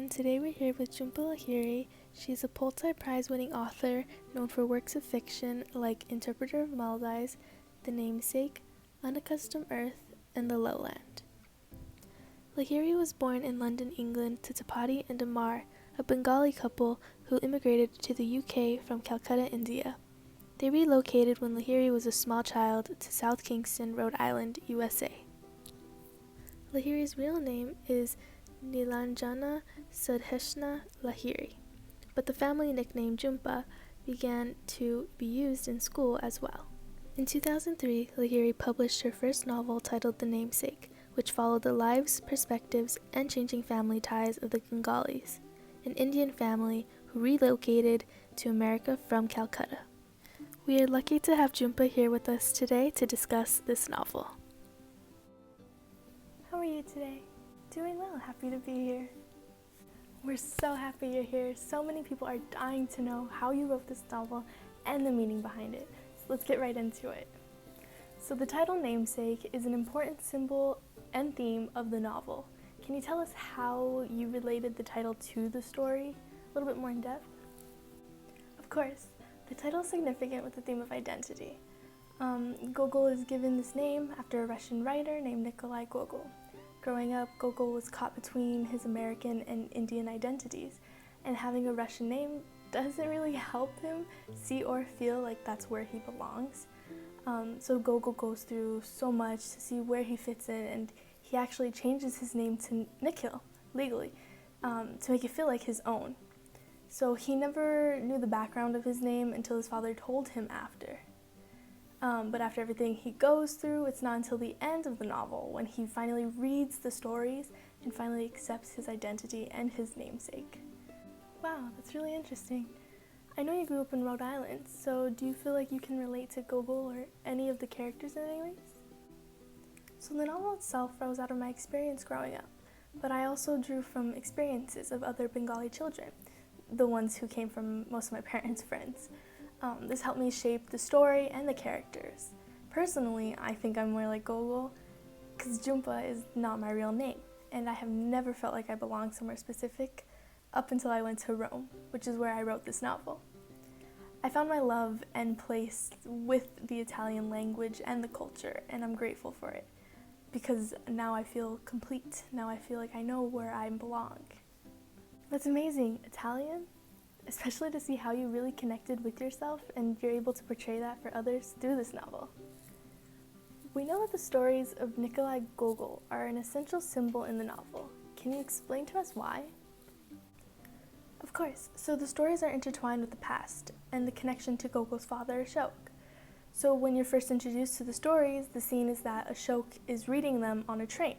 everyone, today we're here with Jhumpa Lahiri. She's a Pulitzer Prize-winning author known for works of fiction like Interpreter of Maldives, The Namesake, Unaccustomed Earth, and The Lowland. Lahiri was born in London, England to Tapati and Amar, a Bengali couple who immigrated to the UK from Calcutta, India. They relocated when Lahiri was a small child to South Kingston, Rhode Island, USA. Lahiri's real name is Nilanjana Sudheshna Lahiri, but the family nickname Jhumpa began to be used in school as well. In 2003, Lahiri published her first novel titled The Namesake, which followed the lives, perspectives, and changing family ties of the Bengalis, an Indian family who relocated to America from Calcutta. We are lucky to have Jhumpa here with us today to discuss this novel. How are you today? Doing well, happy to be here. We're so happy you're here. So many people are dying to know how you wrote this novel and the meaning behind it. So let's get right into it. So the title Namesake is an important symbol and theme of the novel. Can you tell us how you related the title to the story? A little bit more in depth? Of course. The title is significant with the theme of identity. Gogol is given this name after a Russian writer named Nikolai Gogol. Growing up, Gogol was caught between his American and Indian identities, and having a Russian name doesn't really help him see or feel like that's where he belongs. So Gogol goes through so much to see where he fits in, and he actually changes his name to Nikhil, legally, to make it feel like his own. So he never knew the background of his name until his father told him after. But after everything he goes through, it's not until the end of the novel when he finally reads the stories and finally accepts his identity and his namesake. Wow, that's really interesting. I know you grew up in Rhode Island, so do you feel like you can relate to Gogol or any of the characters in any ways? So the novel itself rose out of my experience growing up, but I also drew from experiences of other Bengali children, the ones who came from most of my parents' friends. This helped me shape the story and the characters. Personally, I think I'm more like Gogol because Jhumpa is not my real name, and I have never felt like I belong somewhere specific up until I went to Rome, which is where I wrote this novel. I found my love and place with the Italian language and the culture, and I'm grateful for it because now I feel complete. Now I feel like I know where I belong. That's amazing. Italian? Especially to see how you really connected with yourself and you're able to portray that for others through this novel. We know that the stories of Nikolai Gogol are an essential symbol in the novel. Can you explain to us why? Of course. So the stories are intertwined with the past and the connection to Gogol's father, Ashok. So when you're first introduced to the stories, the scene is that Ashok is reading them on a train.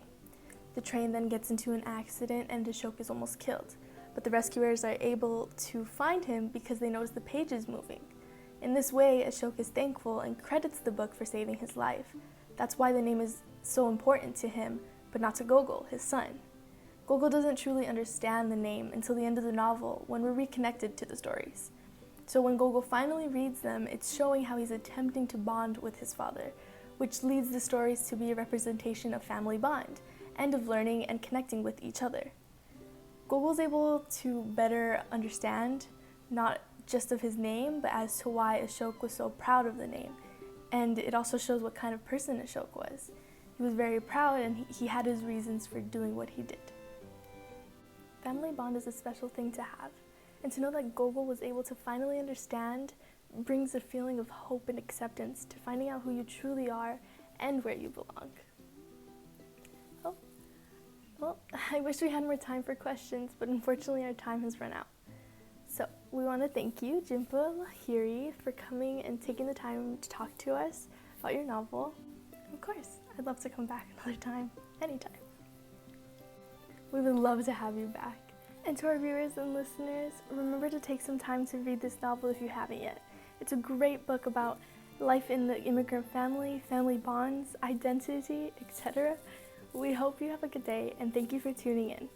The train then gets into an accident and Ashok is almost killed. But the rescuers are able to find him because they notice the pages moving. In this way, Ashok is thankful and credits the book for saving his life. That's why the name is so important to him, but not to Gogol, his son. Gogol doesn't truly understand the name until the end of the novel when we're reconnected to the stories. So when Gogol finally reads them, it's showing how he's attempting to bond with his father, which leads the stories to be a representation of family bond and of learning and connecting with each other. Gogol's able to better understand, not just of his name, but as to why Ashok was so proud of the name. And it also shows what kind of person Ashok was. He was very proud and he had his reasons for doing what he did. Family bond is a special thing to have. And to know that Gogol was able to finally understand brings a feeling of hope and acceptance to finding out who you truly are and where you belong. Well, I wish we had more time for questions, but unfortunately our time has run out. So we want to thank you, Jhumpa Lahiri, for coming and taking the time to talk to us about your novel. Of course, I'd love to come back another time, anytime. We would love to have you back. And to our viewers and listeners, remember to take some time to read this novel if you haven't yet. It's a great book about life in the immigrant family, family bonds, identity, etc. We hope you have a good day, and thank you for tuning in.